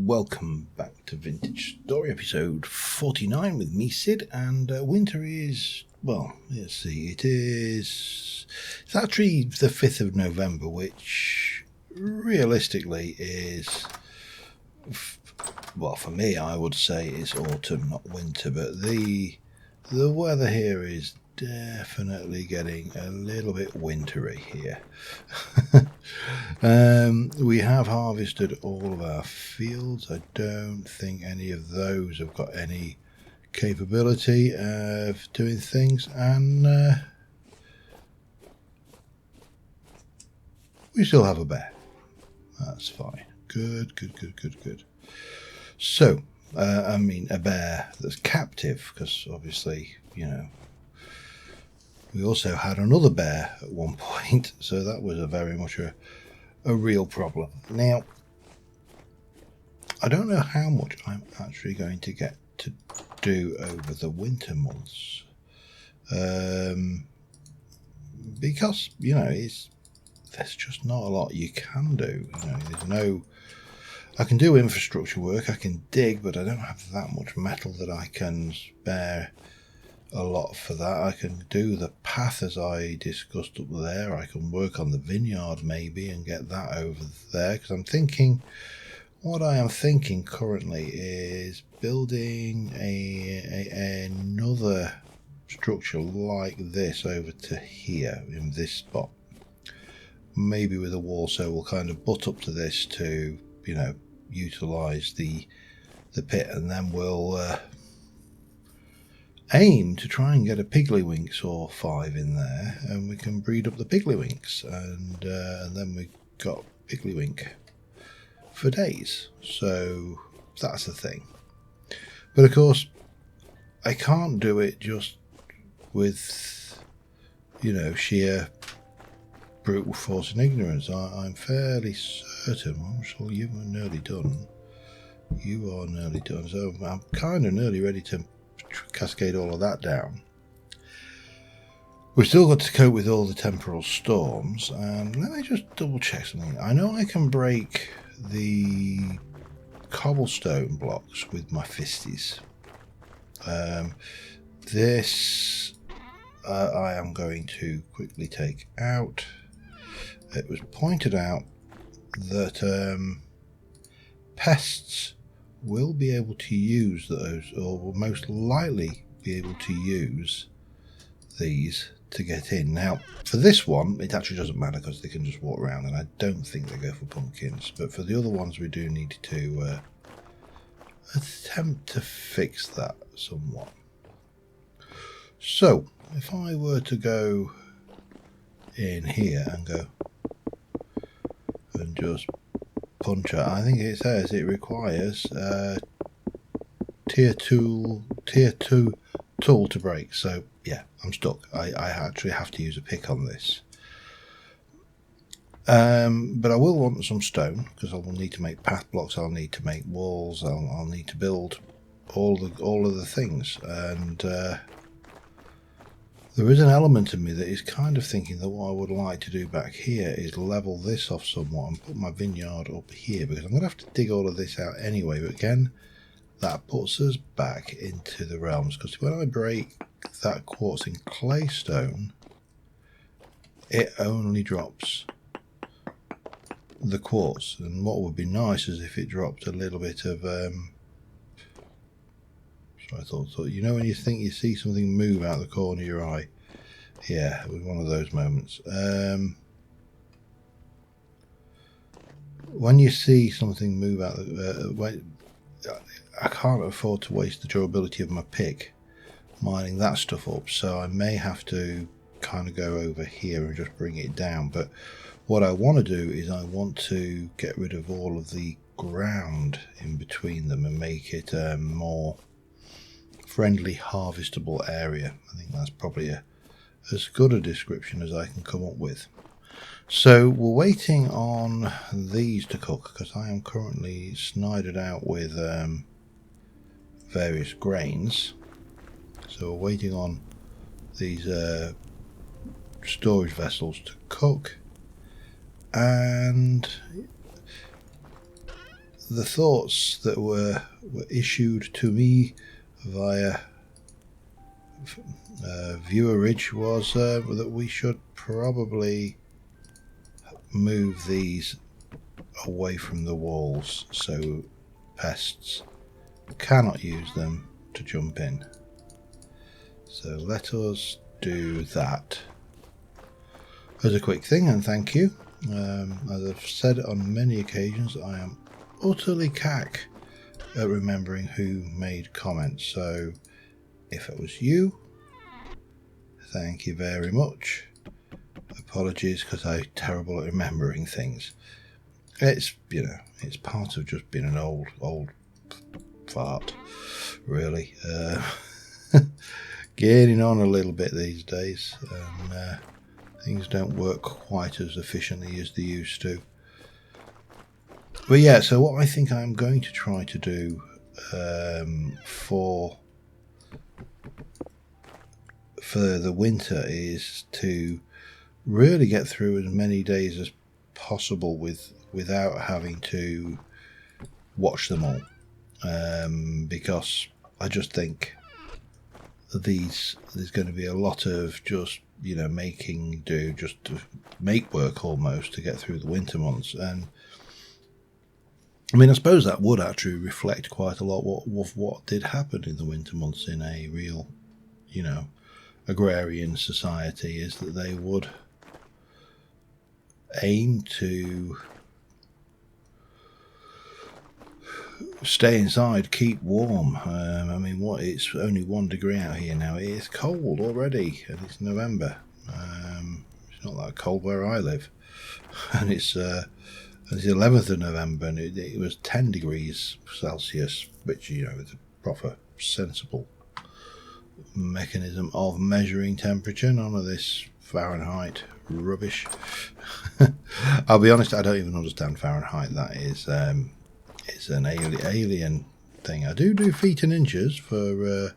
welcome back to Vintage Story episode 49 with me, Sid, and winter is, well, let's see, it's actually the 5th of November, which realistically is, well, for me I would say it's autumn, not winter, but the weather here is definitely getting a little bit wintry here. We have harvested all of our fields. I don't think any of those have got any capability of doing things, and we still have a bear. That's fine. Good. So, I mean, a bear that's captive, because obviously, you know, we also had another bear at one point, so that was very much a real problem. Now, I don't know how much I'm actually going to get to do over the winter months, because, you know, there's just not a lot you can do. You know, I can do infrastructure work, I can dig, but I don't have that much metal that I can spare a lot for that. I can do the path as I discussed up there. I can work on the vineyard maybe and get that over there, because what I am thinking currently is building another structure like this over to here in this spot, maybe with a wall, so we'll kind of butt up to this to, you know, utilize the pit, and then we'll aim to try and get a Piggly-Winks or 5 in there, and we can breed up the Piggly-Winks, and then we've got Piggly-Wink for days. So that's the thing. But of course, I can't do it just with, you know, sheer brutal force and ignorance. I'm fairly certain. I'm sure you are nearly done. You are nearly done. So I'm kind of nearly ready to cascade all of that down. We've still got to cope with all the temporal storms, and let me just double check something. I know I can break the cobblestone blocks with my fisties. This I am going to quickly take out. It was pointed out that pests will be able to use those, or will most likely be able to use these to get in. Now, for this one, it actually doesn't matter because they can just walk around, and I don't think they go for pumpkins. But for the other ones, we do need to attempt to fix that somewhat. So, if I were to go in here and go and just punch out, I think it says it requires tier 2 tool to break. So yeah, I'm stuck. I actually have to use a pick on this. But I will want some stone, because I will need to make path blocks, I'll need to make walls, I'll need to build all of the things, and there is an element of me that is kind of thinking that what I would like to do back here is level this off somewhat and put my vineyard up here, because I'm going to have to dig all of this out anyway. But again, that puts us back into the realms, because when I break that quartz and claystone, it only drops the quartz, and what would be nice is if it dropped a little bit of so I thought, you know, when you think you see something move out the corner of your eye? Yeah, it was one of those moments. When you see something move out, I can't afford to waste the durability of my pick mining that stuff up, so I may have to kind of go over here and just bring it down. But what I want to do is I want to get rid of all of the ground in between them and make it a more friendly harvestable area. I think that's probably as good a description as I can come up with. So we're waiting on these to cook, because I am currently snided out with various grains. So we're waiting on these storage vessels to cook, and the thoughts that were issued to me via Viewerage was that we should probably move these away from the walls so pests cannot use them to jump in. So let us do that as a quick thing, and thank you. As I've said on many occasions, I am utterly cack at remembering who made comments, so if it was you, thank you very much. Apologies, because I'm terrible at remembering things. It's, it's part of just being an old fart, really. Getting on a little bit these days, and things don't work quite as efficiently as they used to. But yeah, so what I think I'm going to try to do for the winter is to really get through as many days as possible without having to watch them all, because I just think there's going to be a lot of just making do, just to make work almost to get through the winter months. And I mean, I suppose that would actually reflect quite a lot of what did happen in the winter months in a real agrarian society, is that they would aim to stay inside, keep warm. I mean, it's only 1 degree out here now. It is cold already, and it's November. It's not that cold where I live, and it's the 11th of November, and it was 10 degrees Celsius, which is a proper sensible mechanism of measuring temperature, none of this Fahrenheit rubbish. I'll be honest, I don't even understand Fahrenheit. That is it's an alien thing. I do feet and inches for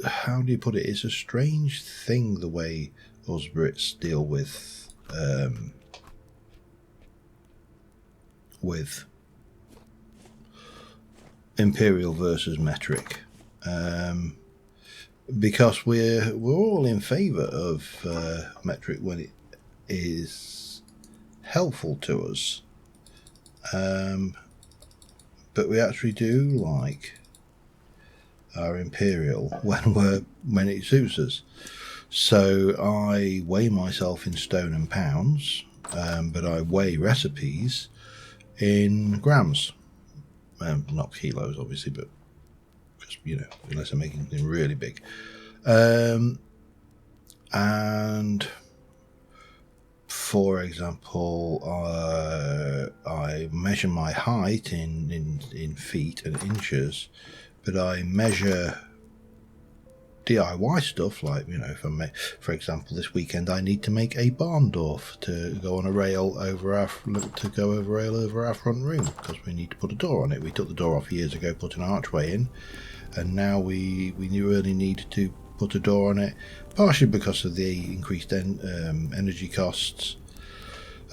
how do you put it, it's a strange thing the way us Brits deal with imperial versus metric, because we're all in favour of metric when it is helpful to us, but we actually do like our imperial when it suits us. So I weigh myself in stone and pounds, but I weigh recipes in grams, not kilos obviously, but because unless I'm making something really big, and for example, I measure my height in feet and inches, but I measure DIY stuff like, if I make, for example, this weekend I need to make a barn door to go on a rail over our front room, because we need to put a door on it. We took the door off years ago, put an archway in, and now we really need to put a door on it, partially because of the increased energy costs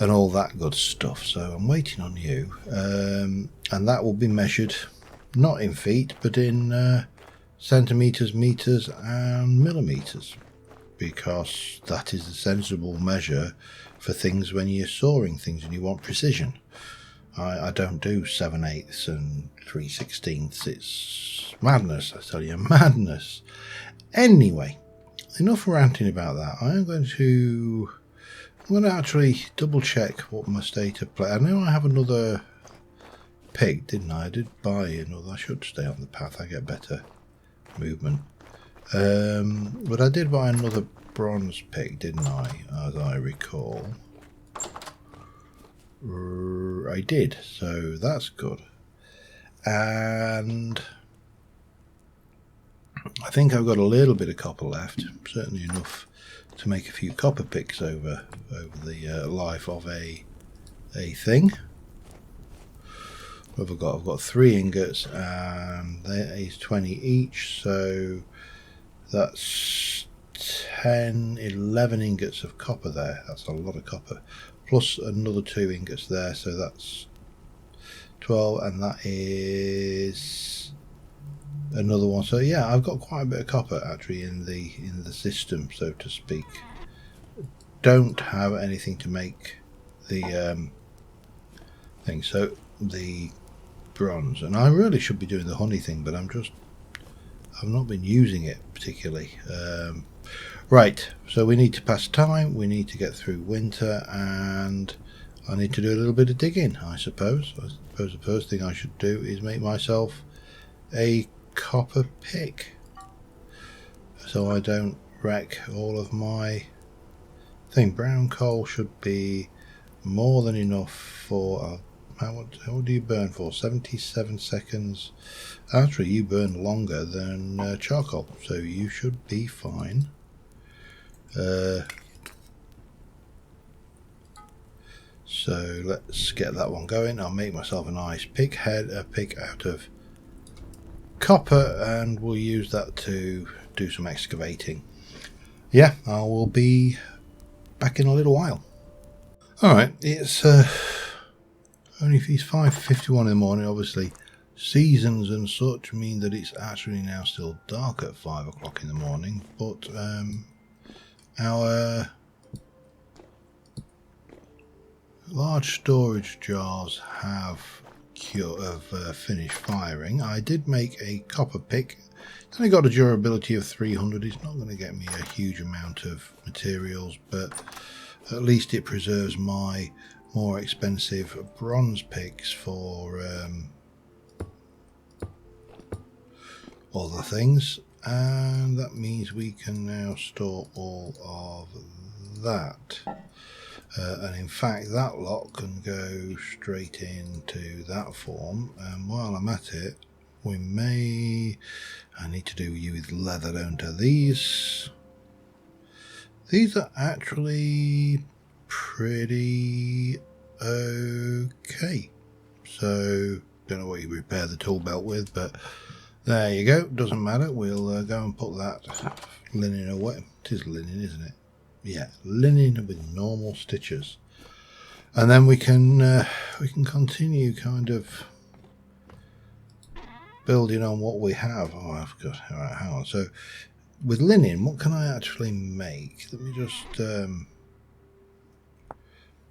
and all that good stuff. So I'm waiting on you, and that will be measured not in feet but in centimetres, metres and millimetres, because that is the sensible measure for things when you're sawing things and you want precision. I don't do 7/8 and 3/16. It's madness, I tell you, madness. Anyway, enough ranting about that. I'm going to actually double check what my state of play. I know I have another pig, didn't I? I did buy another. I should stay on the path, I get better movement. But I did buy another bronze pig, didn't I? As I recall. I did, so that's good. And I think I've got a little bit of copper left, certainly enough to make a few copper picks over the life of a thing. What have I got? I've got 3 ingots, and there is 20 each, so that's 10, 11 ingots of copper there. That's a lot of copper, plus another 2 ingots there, so that's 12, and that is another one. So yeah, I've got quite a bit of copper actually in the system, so to speak. Don't have anything to make the thing, so the bronze, and I really should be doing the honey thing, but I've not been using it particularly. Right, so we need to pass time, we need to get through winter, and I need to do a little bit of digging, I suppose. I suppose the first thing I should do is make myself a copper pick, so I don't wreck all of my thing. Brown coal should be more than enough for... how do you burn for? 77 seconds. Actually, you burn longer than charcoal, so you should be fine. So let's get that one going. I'll make myself a nice pick out of copper, and we'll use that to do some excavating. Yeah, I will be back in a little while. Alright, it's only 5:51 in the morning. Obviously seasons and such mean that it's actually now still dark at 5 o'clock in the morning, but our large storage jars have finished firing. I did make a copper pick. It's only got a durability of 300. It's not going to get me a huge amount of materials, but at least it preserves my more expensive bronze picks for other things, and that means we can now store all of that. And in fact, that lot can go straight into that form. And while I'm at it, I need to do you with leather, don't I? These are actually pretty okay. So don't know what you repair the tool belt with, but there you go. Doesn't matter. We'll go and put that linen away. It is linen, isn't it? Yeah, linen with normal stitches, and then we can continue kind of building on what we have. Oh, I've got... all right, hang on. So with linen, what can I actually make? Let me just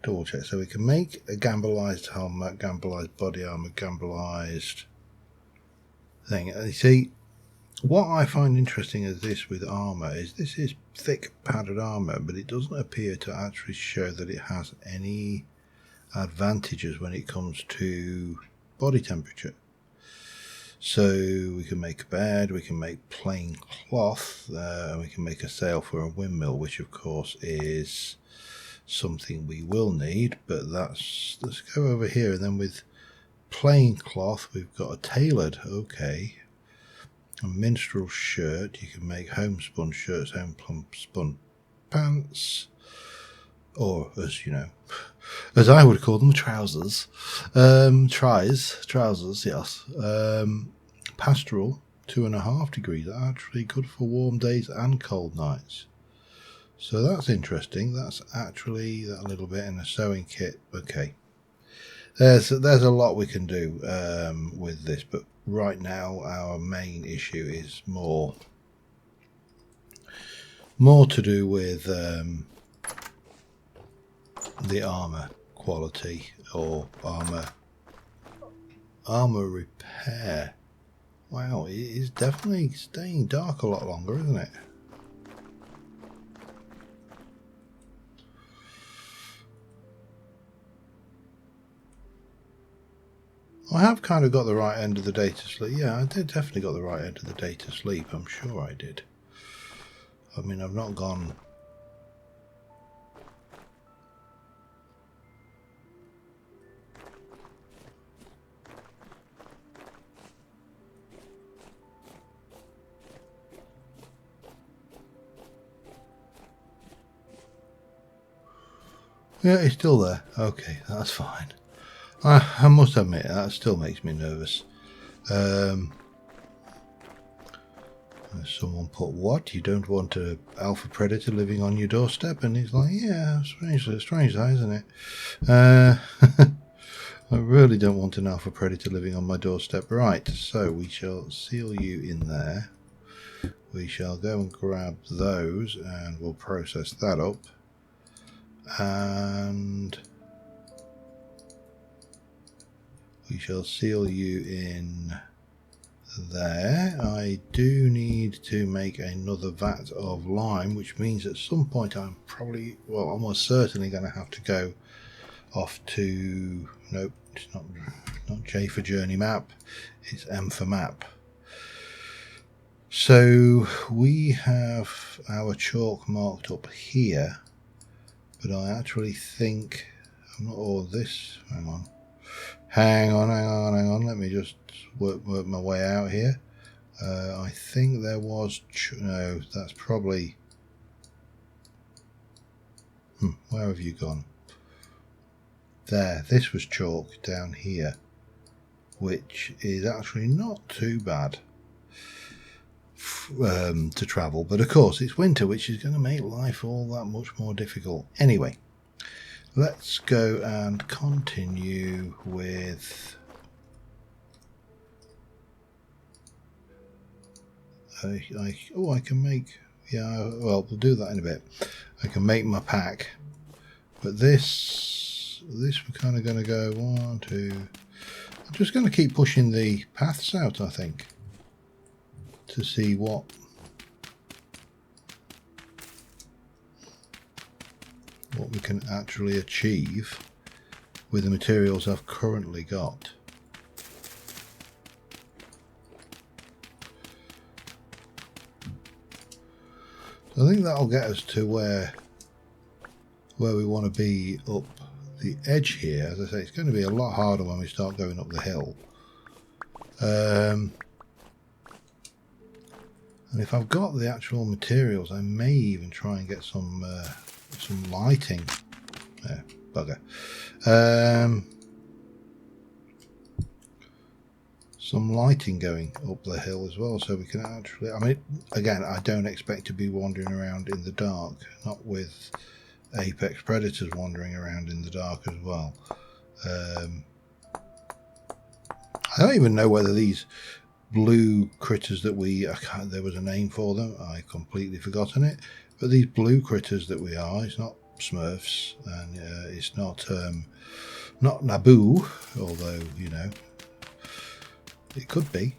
double check. So we can make a gambleized helmet, gambleized body armor, gambleized thing. You see, what I find interesting is this with armor is this is thick padded armor, but it doesn't appear to actually show that it has any advantages when it comes to body temperature. So we can make a bed, we can make plain cloth, we can make a sail for a windmill, which of course is something we will need, but let's go over here. And then with plain cloth we've got a tailored, okay, a minstrel shirt. You can make homespun shirts, homespun pants, or as you know, as I would call them, trousers. Trousers, yes. Pastoral, 2.5 degrees. Actually good for warm days and cold nights. So that's interesting. That's actually that little bit in a sewing kit. Okay. There's a lot we can do with this, but right now our main issue is more to do with the armor quality, or armor repair. Wow, it is definitely staying dark a lot longer, isn't it? I have kind of got the right end of the day to sleep. Yeah, I did definitely got the right end of the day to sleep. I'm sure I did. I mean, I've not gone... Yeah, it's still there. Okay, that's fine. I must admit, that still makes me nervous. Someone put, what? You don't want an alpha predator living on your doorstep? And he's like, yeah, strange that, isn't it? I really don't want an alpha predator living on my doorstep. Right, so we shall seal you in there. We shall go and grab those and we'll process that up. And we shall seal you in there. I do need to make another vat of lime, which means at some point I'm probably, well, almost certainly going to have to go off to, nope, it's not J for journey map, it's M for map. So we have our chalk marked up here, but I actually think I'm not all this. Hang on. Let me just work my way out here. I think there was no. That's probably. Where have you gone? There. This was chalk down here, which is actually not too bad to travel, but of course it's winter, which is going to make life all that much more difficult. Anyway, let's go and continue with I can make, yeah, well, we'll do that in a bit. I can make my pack, but this we're kind of going to go 1, 2. I'm just going to keep pushing the paths out, I think, to see what we can actually achieve with the materials I've currently got. So I think that'll get us to where we want to be up the edge here. As I say, it's going to be a lot harder when we start going up the hill. And if I've got the actual materials, I may even try and get some lighting. Bugger. Some lighting going up the hill as well, so we can actually, I mean, again, I don't expect to be wandering around in the dark, not with apex predators wandering around in the dark as well. I don't even know whether these blue critters that there was a name for them, I completely forgotten it, but these blue critters that we are, it's not Smurfs, and it's not Naboo, although, you know, it could be.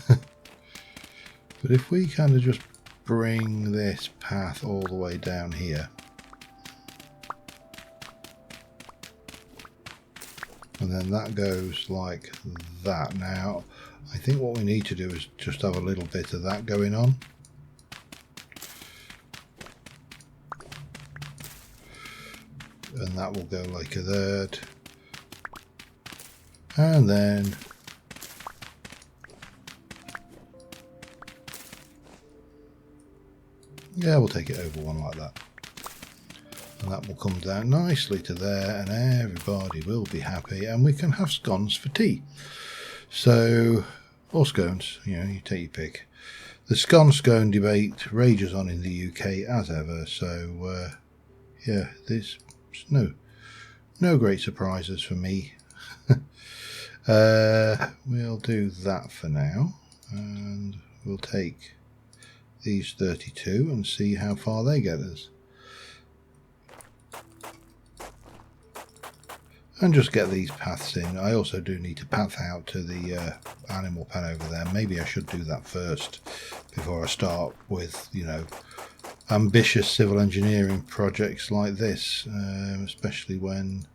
But if we kind of just bring this path all the way down here, and then that goes like that. Now I think what we need to do is just have a little bit of that going on. And that will go like that. And then yeah, we'll take it over one like that. And that will come down nicely to there, and everybody will be happy, and we can have scones for tea. So, or scones, you know, you take your pick. The scone debate rages on in the UK as ever, so yeah, there's no great surprises for me. We'll do that for now, and we'll take these 32 and see how far they get us. And just get these paths in. I also do need to path out to the animal pen over there. Maybe I should do that first before I start with, you know, ambitious civil engineering projects like this, especially when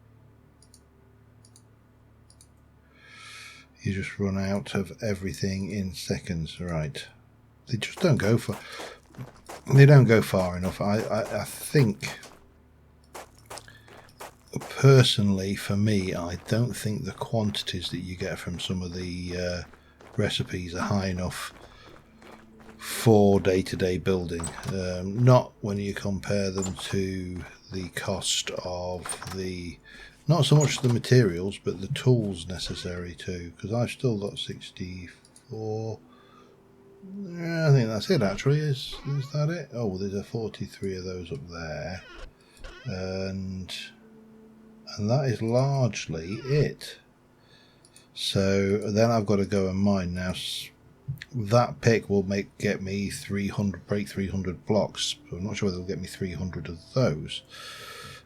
you just run out of everything in seconds. Right, they just don't go far. They don't go far enough. I think, personally, for me, I don't think the quantities that you get from some of the recipes are high enough for day-to-day building. Not when you compare them to the cost of the, not so much the materials, but the tools necessary too, because I've still got 64. I think that's it, actually. Is that it? Oh, there's a 43 of those up there, and that is largely it. So then I've got to go and mine now. That pick will get me 300 blocks. I'm not sure whether it'll get me 300 of those.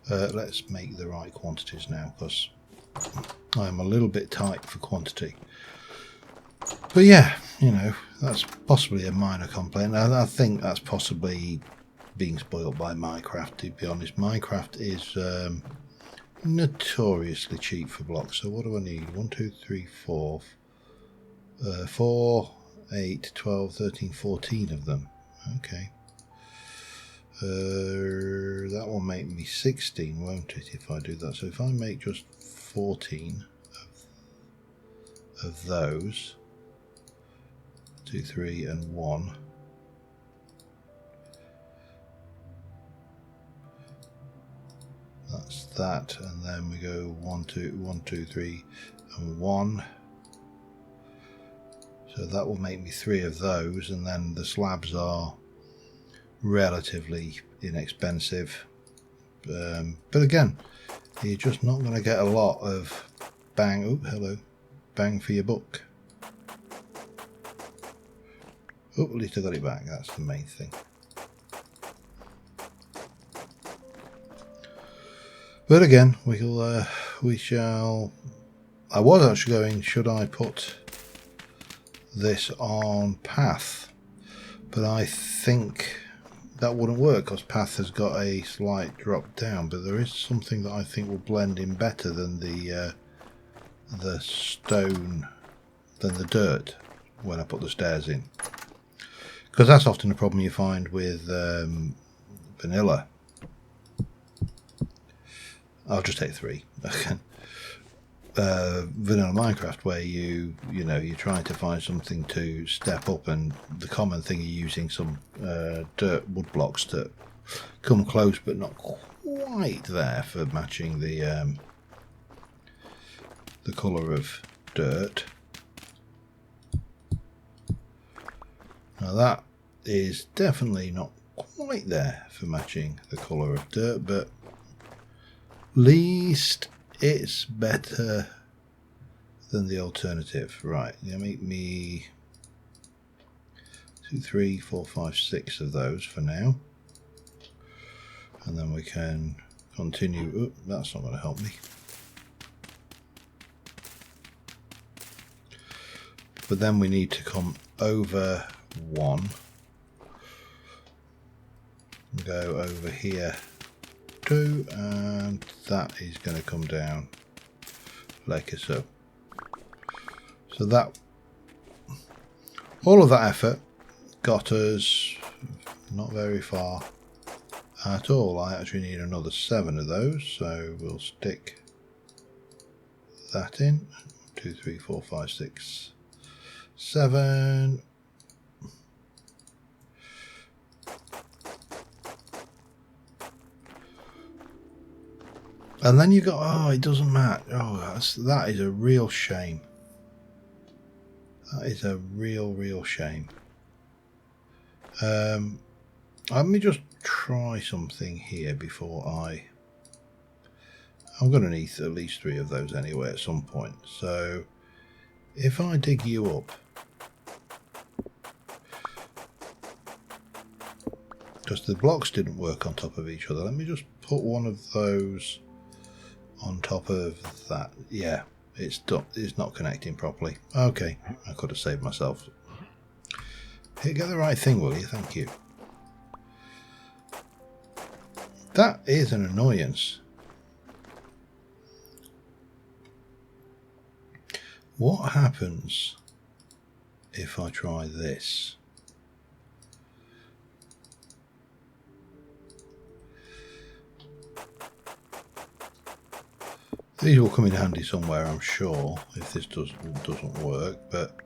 Let's make the right quantities now, because I'm a little bit tight for quantity. But yeah, you know, that's possibly a minor complaint. I think that's possibly being spoiled by Minecraft, to be honest. Minecraft is notoriously cheap for blocks. So what do I need? 1, 2, 3, 4, 4, 8, 12, 13, 14 of them. Okay. That will make me 16, won't it, if I do that? So if I make just 14 of those, 2, 3, and 1. That's that, and then we go 1, 2, 3, and 1. So that will make me 3 of those, and then the slabs are relatively inexpensive. But again, you're just not going to get a lot of bang. Oh, hello, bang for your buck. Oh, at least I got it back. That's the main thing. But again, we shall. I was actually going, should I put this on path? But I think that wouldn't work, because path has got a slight drop down. But there is something that I think will blend in better than the stone, than the dirt when I put the stairs in. Because that's often a problem you find with vanilla. I'll just take 3. Vanilla Minecraft, where you're trying to find something to step up, and the common thing you're using some wood blocks to come close, but not quite there for matching the colour of dirt. Now that is definitely not quite there for matching the colour of dirt, but least it's better than the alternative. Right, you make me 2, 3, 4, 5, 6 of those for now, and then we can continue. Oh, that's not going to help me. But then we need to come over 1, go over here 2, and that is going to come down like so. So that, all of that effort got us not very far at all. I actually need another 7 of those, so we'll stick that in. 2, 3, 4, 5, 6, 7. And then you got, oh, it doesn't match. Oh, that is a real shame. That is a real shame. Let me just try something here before I'm going to need at least 3 of those anyway at some point. So if I dig you up, because the blocks didn't work on top of each other, let me just put one of those on top of that. Yeah, it's not connecting properly. Okay, I could have saved myself. Hey, get the right thing, will you? Thank you. That is an annoyance. What happens if I try this? These will come in handy somewhere, I'm sure, if this doesn't work, but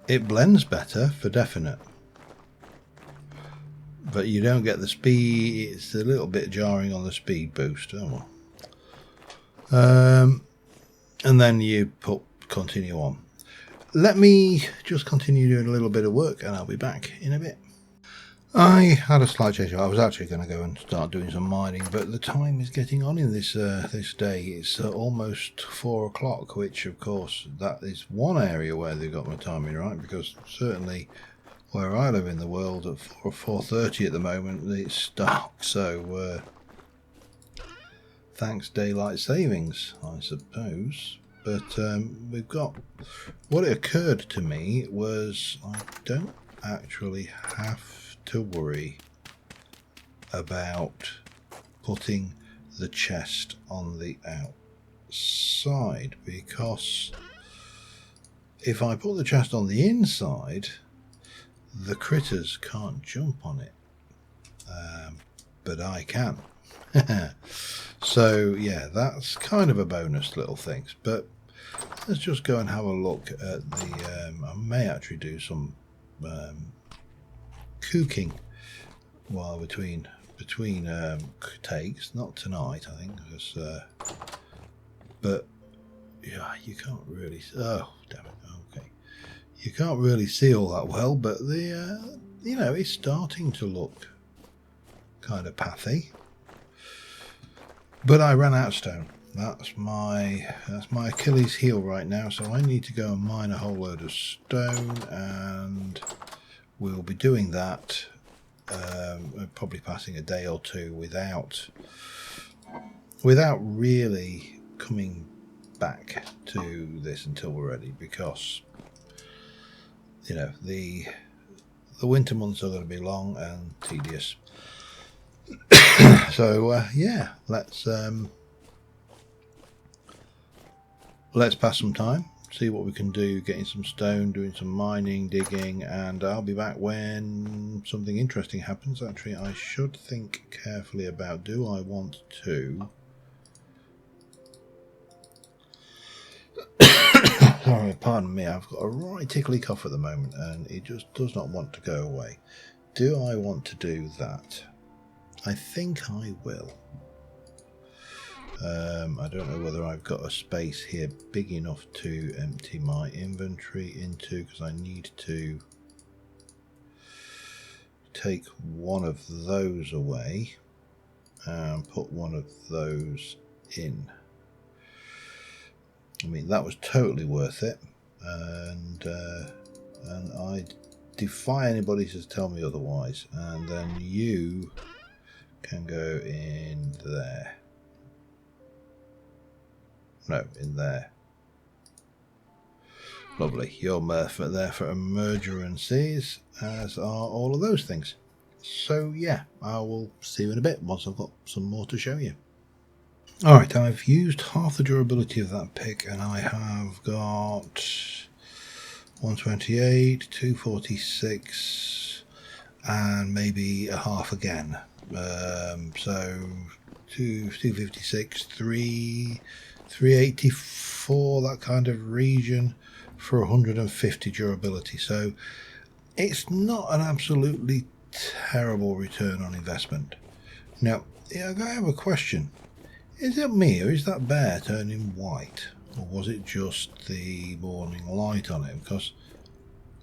it blends better for definite. But you don't get the speed. It's a little bit jarring on the speed boost. Oh well. And then you continue on. Let me just continue doing a little bit of work, and I'll be back in a bit. I had a slight change. I was actually going to go and start doing some mining, but the time is getting on in this this day. It's almost 4 o'clock, which of course that is one area where they've got my timing right, because certainly where I live in the world at 4:30 at the moment it's dark. So thanks daylight savings, I suppose. But we've got, what it occurred to me was I don't actually have to worry about putting the chest on the outside, because if I put the chest on the inside, the critters can't jump on it, but I can. So yeah, that's kind of a bonus little things. But let's just go and have a look at the I may actually do some cooking while between takes, not tonight I think, because but yeah, you can't really, oh damn it, okay, you can't really see all that well, but the you know, it's starting to look kind of pathy. But I ran out of stone. That's my Achilles heel right now, so I need to go and mine a whole load of stone, and we'll be doing that, probably passing a day or two without really coming back to this until we're ready, because you know the winter months are going to be long and tedious. So yeah, let's pass some time, see what we can do, getting some stone, doing some mining, digging, and I'll be back when something interesting happens. Actually, I should think carefully about, do I want to sorry, pardon me, I've got a right tickly cough at the moment and it just does not want to go away. Do I want to do that? I think I will. I don't know whether I've got a space here big enough to empty my inventory into, because I need to take one of those away and put one of those in. I mean, that was totally worth it, and I defy anybody to tell me otherwise. And then you can go in there. No, in there. Lovely. You're there for emergencies, as are all of those things. So yeah, I will see you in a bit once I've got some more to show you. Alright, I've used half the durability of that pick, and I have got 128, 246, and maybe a half again. So 256, 384, that kind of region, for 150 durability. So it's not an absolutely terrible return on investment. Now, I have a question. Is it me, or is that bear turning white? Or was it just the morning light on it? Because,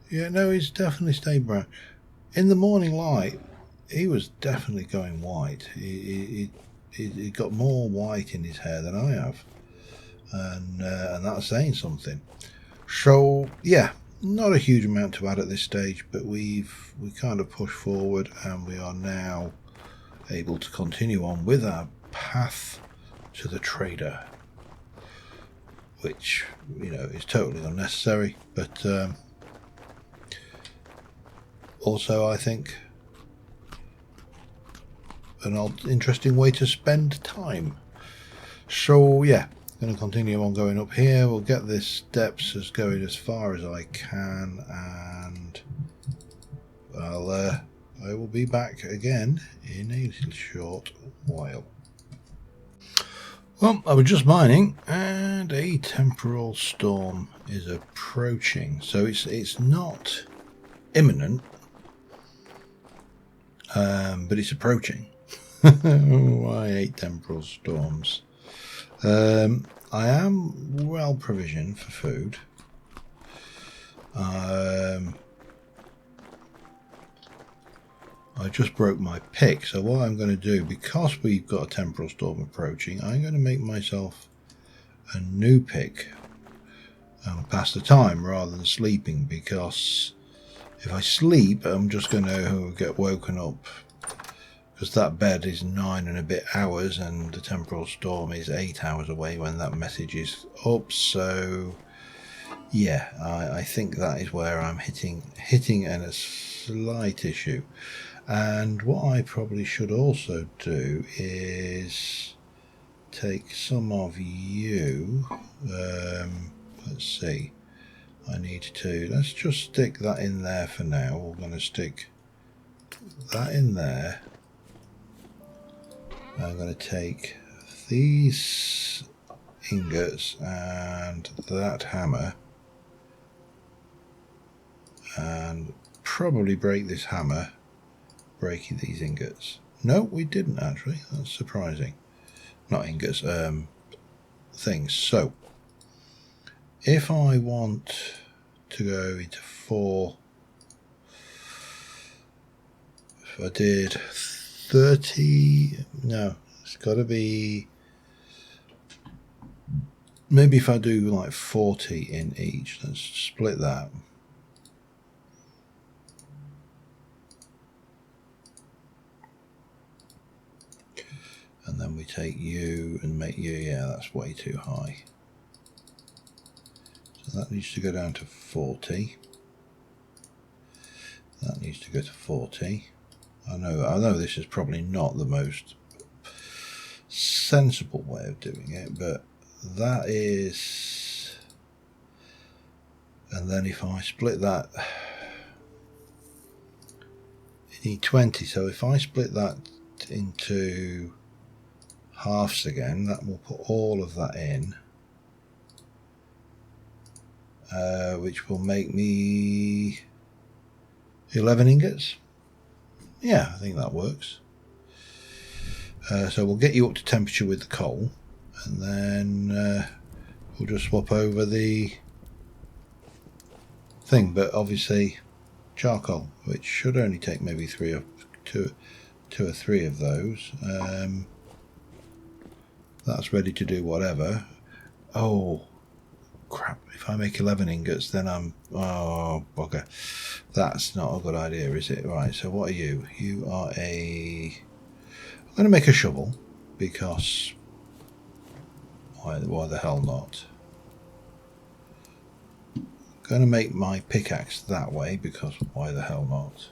yeah, no, he's definitely stayed brown. In the morning light, he was definitely going white. He got more white in his hair than I have. And that's saying something. So, yeah, not a huge amount to add at this stage, but we kind of pushed forward, and we are now able to continue on with our path to the trader, which, you know, is totally unnecessary, but also I think an interesting way to spend time. So yeah, going to continue on going up here. We'll get this steps going as far as I can, and I will be back again in a short while. Well, I was just mining, and a temporal storm is approaching. So it's not imminent, but it's approaching. Oh, I hate temporal storms. I am well provisioned for food. I just broke my pick. So what I'm going to do, because we've got a temporal storm approaching, I'm going to make myself a new pick and pass the time rather than sleeping, because if I sleep I'm just going to get woken up, because that bed is 9 and a bit hours and the temporal storm is 8 hours away when that message is up. So yeah, I think that is where I'm hitting in a slight issue. And what I probably should also do is take some of you. Let's see. I need to. Let's just stick that in there for now. We're going to stick that in there. I'm going to take these ingots and that hammer and probably break this hammer, breaking these ingots. No, we didn't actually. That's surprising. Not ingots, things. So if I want to go into 4, if I did 30, no, it's got to be, maybe if I do like 40 in each, let's split that. And then we take you and make you, yeah, that's way too high. So that needs to go down to 40. That needs to go to 40. I know this is probably not the most sensible way of doing it, but that is, and then if I split that, you need 20, so if I split that into halves again, that will put all of that in, which will make me 11 ingots. Yeah, I think that works. So we'll get you up to temperature with the coal, and then we'll just swap over the thing, but obviously charcoal, which should only take maybe two or three of those. That's ready to do whatever. Oh crap, if I make 11 ingots then I'm, oh bugger, that's not a good idea, is it? Right, so what are you? You are a, I'm going to make a shovel, because why the hell not? I'm going to make my pickaxe that way, because why the hell not?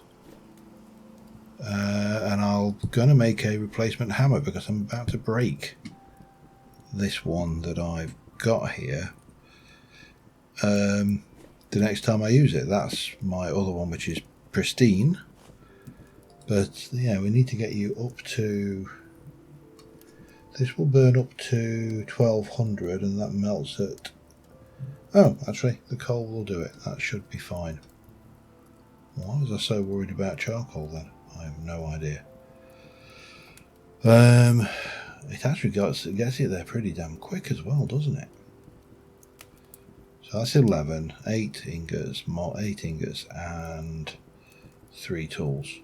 And I'm going to make a replacement hammer, because I'm about to break this one that I've got here. The next time I use it, that's my other one, which is pristine. But yeah, we need to get you up to, this will burn up to 1200, and that melts at, oh actually the coal will do it, that should be fine. Why was I so worried about charcoal then? I have no idea. It actually gets it there pretty damn quick as well, doesn't it? So that's 11, 8 ingots, more 8 ingots, and 3 tools.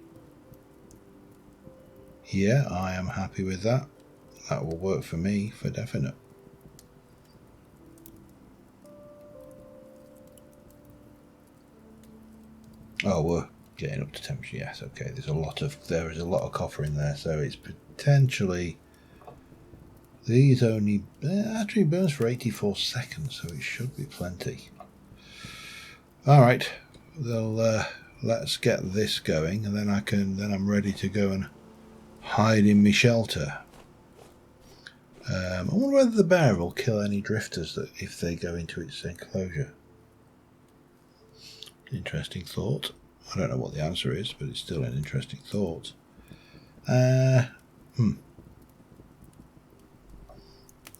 Yeah, I am happy with that. That will work for me for definite. Oh, we're getting up to temperature. Yes, okay. There is a lot of copper in there, so it's potentially, these only actually burns for 84 seconds, so it should be plenty. All right, let's get this going, and then I'm ready to go and hide in my shelter. I wonder whether the bear will kill any drifters that if they go into its enclosure. Interesting thought. I don't know what the answer is, but it's still an interesting thought.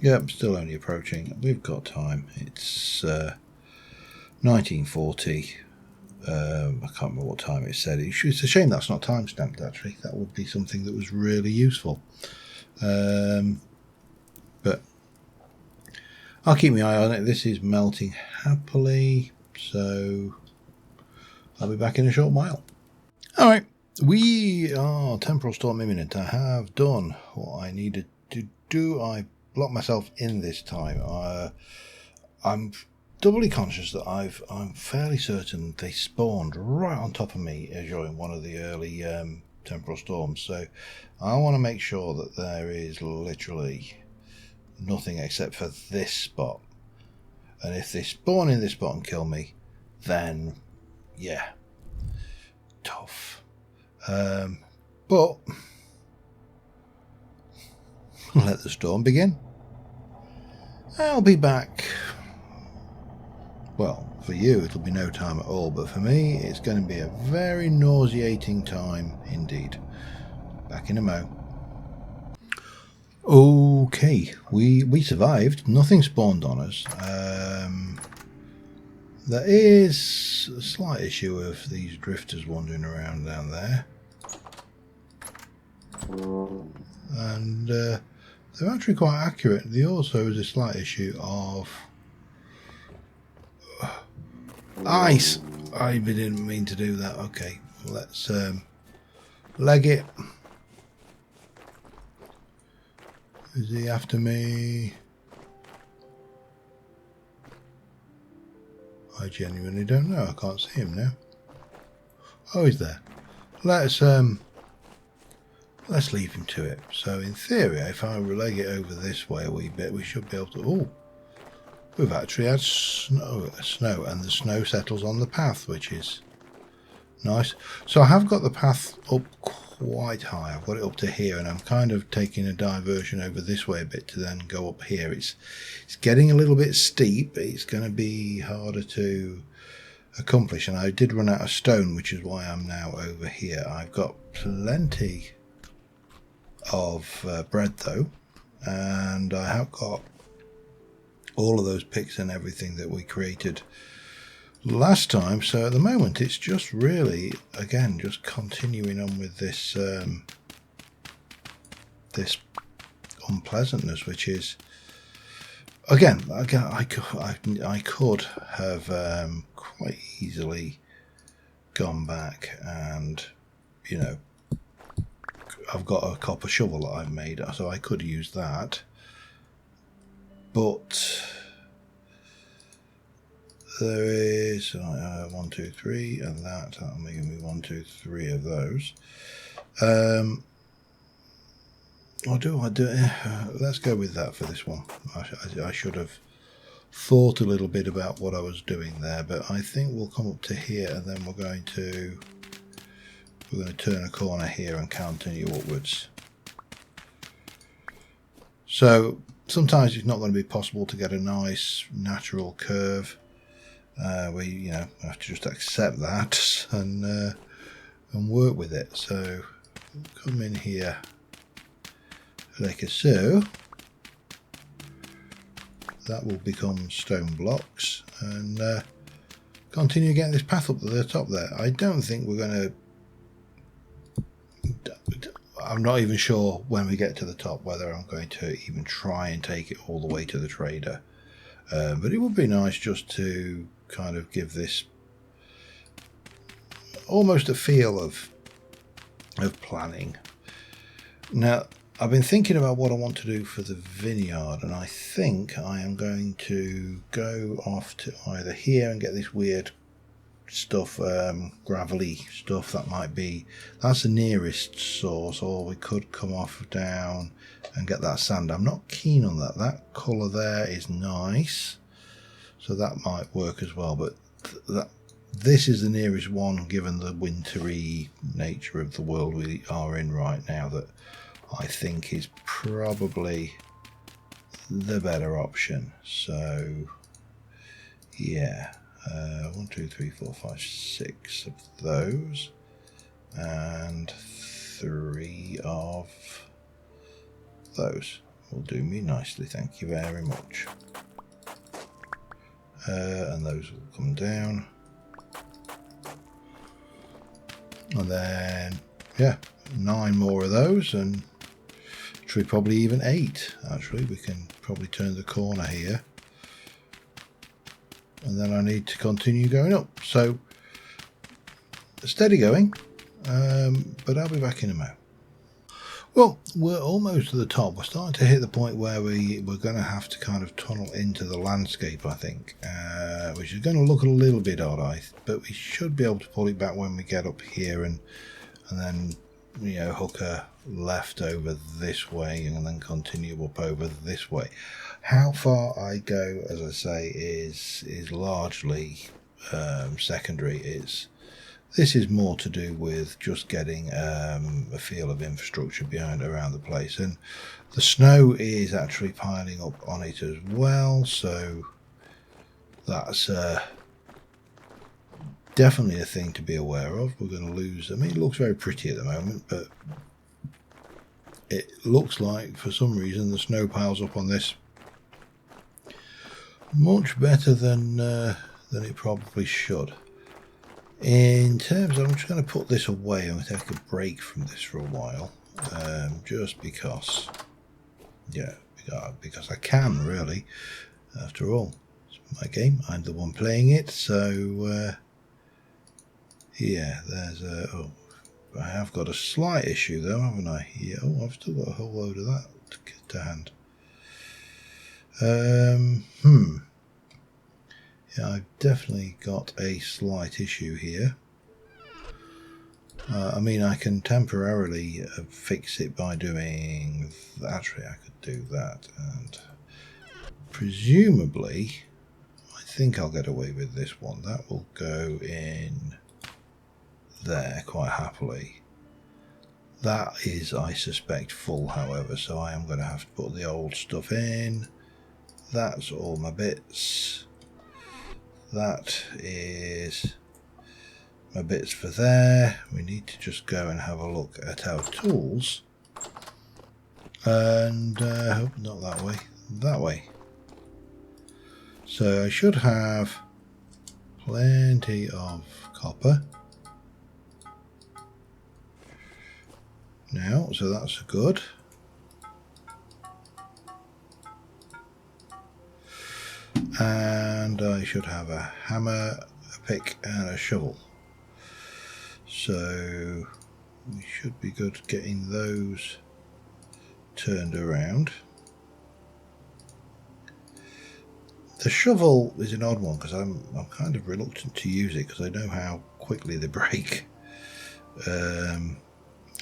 Yep, still only approaching. We've got time. It's 1940. I can't remember what time it said. It's a shame that's not time stamped, actually. That would be something that was really useful. But I'll keep my eye on it. This is melting happily, so I'll be back in a short while. Alright, We are temporal storm imminent. I have done what I needed to do. I blocked myself in this time. I'm doubly conscious that I'm fairly certain they spawned right on top of me during one of the early temporal storms. So I want to make sure that there is literally nothing except for this spot. And if they spawn in this spot and kill me, then yeah, tough. But let the storm begin. I'll be back. Well, for you it'll be no time at all, but for me it's going to be a very nauseating time indeed. Back in a mo. Okay, we survived. Nothing spawned on us. There is a slight issue of these drifters wandering around down there. And they're actually quite accurate. There also is a slight issue of ice. I didn't mean to do that. Okay, let's leg it. Is he after me? I genuinely don't know. I can't see him now. Oh, he's there. Let's leave him to it. So in theory, if I leg it over this way a wee bit, we should be able to... Oh, we've actually had snow, and the snow settles on the path, which is nice. So I have got the path up quite high. I've got it up to here, and I'm kind of taking a diversion over this way a bit to then go up here. It's getting a little bit steep. It's going to be harder to accomplish, and I did run out of stone, which is why I'm now over here. I've got plenty of bread though, and I have got all of those picks and everything that we created last time. So at the moment it's just really, again, just continuing on with this this unpleasantness, which is again I could have quite easily gone back and, you know, I've got a copper shovel that I've made, so I could use that, but there is 1, 2, 3, and that'll make me 1, 2, 3 of those. Or do I do it? Let's go with that for this one. I should have thought a little bit about what I was doing there, but I think we'll come up to here, and then we're going to turn a corner here and continue upwards. So sometimes it's not going to be possible to get a nice natural curve. We, you know, have to just accept that and work with it. So come in here like so. That will become stone blocks, and continue getting this path up to the top there. I don't think we're going to... I'm not even sure when we get to the top whether I'm going to even try and take it all the way to the trader. But it would be nice just to kind of give this almost a feel of planning. Now, I've been thinking about what I want to do for the vineyard, and I think I am going to go off to either here and get this weird stuff, gravelly stuff. That's the nearest source, or we could come off down and get that sand. I'm not keen on that colour there is nice, so that might work as well, but this is the nearest one, given the wintry nature of the world we are in right now, that I think is probably the better option. So yeah, 1, 2, 3, 4, 5, 6 of those, and 3 of those will do me nicely, thank you very much. And those will come down, and then yeah, 9 more of those, and actually probably even 8. Actually, we can probably turn the corner here, and then I need to continue going up. So steady going. but I'll be back in a moment. Well, we're almost to the top. We're starting to hit the point where we're going to have to kind of tunnel into the landscape, I think, which is going to look a little bit odd, but we should be able to pull it back when we get up here and then, you know, hook a left over this way and then continue up over this way. How far I go, as I say, is largely secondary. This is more to do with just getting a feel of infrastructure around the place, and the snow is actually piling up on it as well, so that's definitely a thing to be aware of. We're going to lose, I mean, it looks very pretty at the moment, but it looks like for some reason the snow piles up on this much better than it probably should. In terms of, I'm just going to put this away. I'm going to take a break from this for a while, just because, yeah, because I can, really. After all, it's my game. I'm the one playing it, so yeah. There's a. Oh, I have got a slight issue though, haven't I? Yeah. Oh, I've still got a whole load of that to hand. Yeah, I've definitely got a slight issue here. I mean, I can temporarily fix it by doing... Actually, I could do that. And presumably, I think I'll get away with this one. That will go in there quite happily. That is, I suspect, full, however, so I am going to have to put the old stuff in. That's all my bits. That is my bits for there. We need to just go and have a look at our tools. And not that way, that way. So I should have plenty of copper. Now, so that's good. And I should have a hammer, a pick and a shovel. So we should be good getting those turned around. The shovel is an odd one because I'm kind of reluctant to use it because I know how quickly they break. I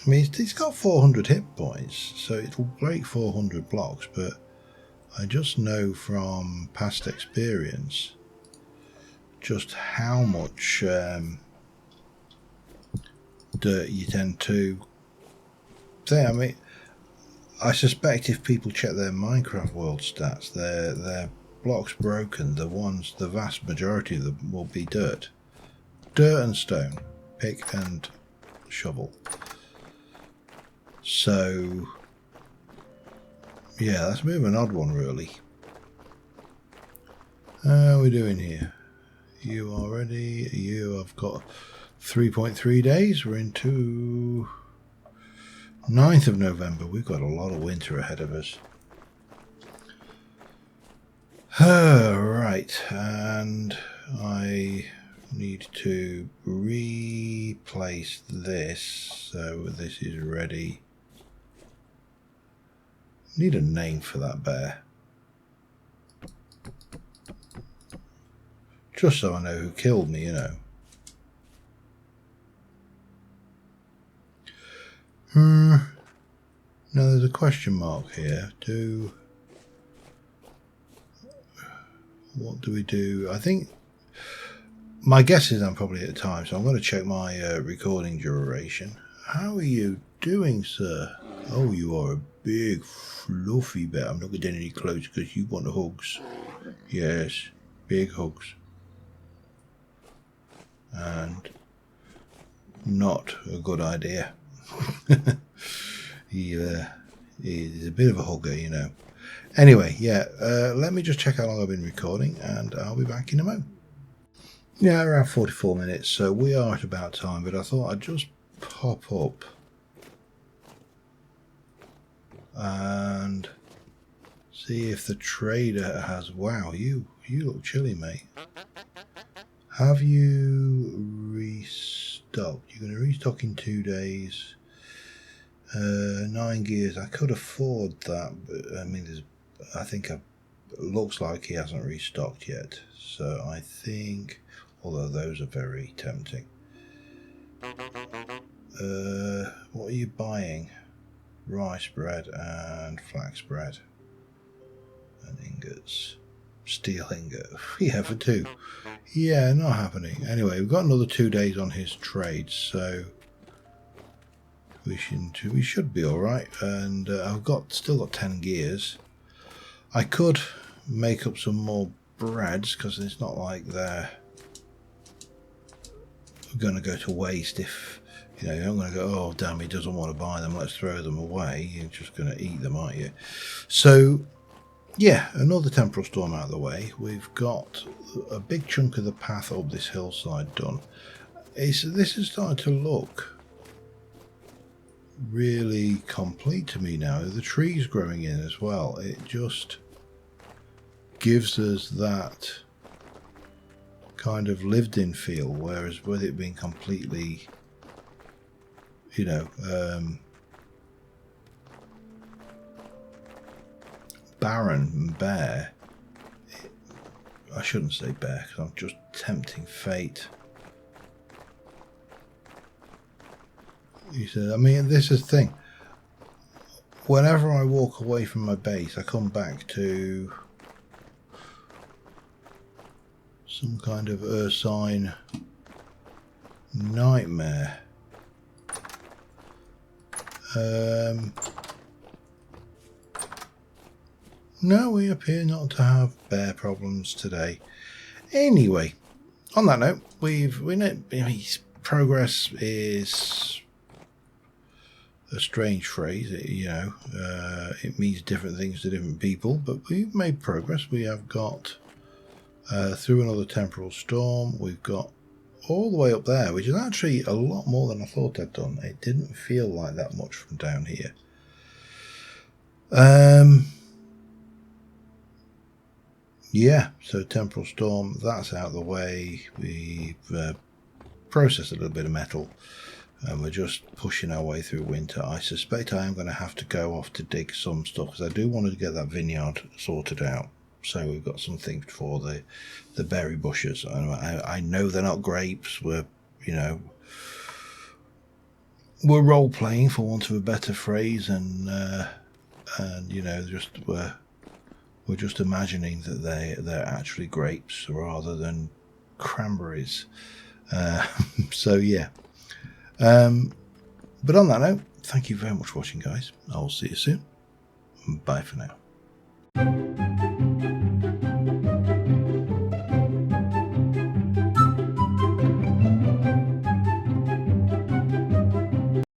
mean, it's got 400 hit points, so it'll break 400 blocks, but I just know from past experience just how much dirt you tend to say. I mean, I suspect if people check their Minecraft world stats, their blocks broken, the vast majority of them will be dirt. Dirt and stone, pick and shovel. So yeah, that's a bit of an odd one, really. How are we doing here? You are ready. You have got 3.3 days. We're into 9th of November. We've got a lot of winter ahead of us. Right, and I need to replace this so this is ready. Need a name for that bear. Just so I know who killed me, you know. Now there's a question mark here. What do we do? I think my guess is I'm probably at time, so I'm going to check my recording duration. How are you doing, sir? Oh, you are a big fluffy bear. I'm not getting any close because you want hugs. Yes, big hugs. And not a good idea. He's a bit of a hugger, you know. Anyway, yeah, let me just check how long I've been recording and I'll be back in a moment. Yeah, around 44 minutes, so we are at about time, but I thought I'd just pop up and see if the trader has... Wow, you look chilly, mate. Have you You're going to restock in 2 days. 9 gears. I could afford that, but I mean, I think it looks like he hasn't restocked yet. So I think, although those are very tempting. What are you buying? Rice bread and flax bread and ingots. Steel ingot. Yeah, for 2. Yeah, not happening. Anyway, we've got another 2 days on his trade, so we should be all right. And I've still got 10 gears. I could make up some more breads because it's not like they're going to go to waste. If you're not going to go, oh damn, he doesn't want to buy them, let's throw them away. You're just going to eat them, aren't you? So yeah, another temporal storm out of the way. We've got a big chunk of the path up this hillside done. This is starting to look really complete to me now. The trees growing in as well. It just gives us that kind of lived in feel, whereas with it being completely, barren and bare. I shouldn't say bare because I'm just tempting fate. You said, I mean, this is the thing. Whenever I walk away from my base, I come back to some kind of Ursine nightmare. No, we appear not to have bear problems today. Anyway, on that note, progress is a strange phrase. It means different things to different people, but we've made progress. We have got through another temporal storm. We've got all the way up there, which is actually a lot more than I thought I'd done. It didn't feel like that much from down here. Yeah, so temporal storm, that's out of the way. We've processed a little bit of metal, and we're just pushing our way through winter. I suspect I am going to have to go off to dig some stuff, because I do want to get that vineyard sorted out. So we've got something for the berry bushes. I know they're not grapes. We're role playing, for want of a better phrase, and we're just imagining that they're actually grapes rather than cranberries. So yeah. But on that note, thank you very much for watching, guys. I'll see you soon. Bye for now.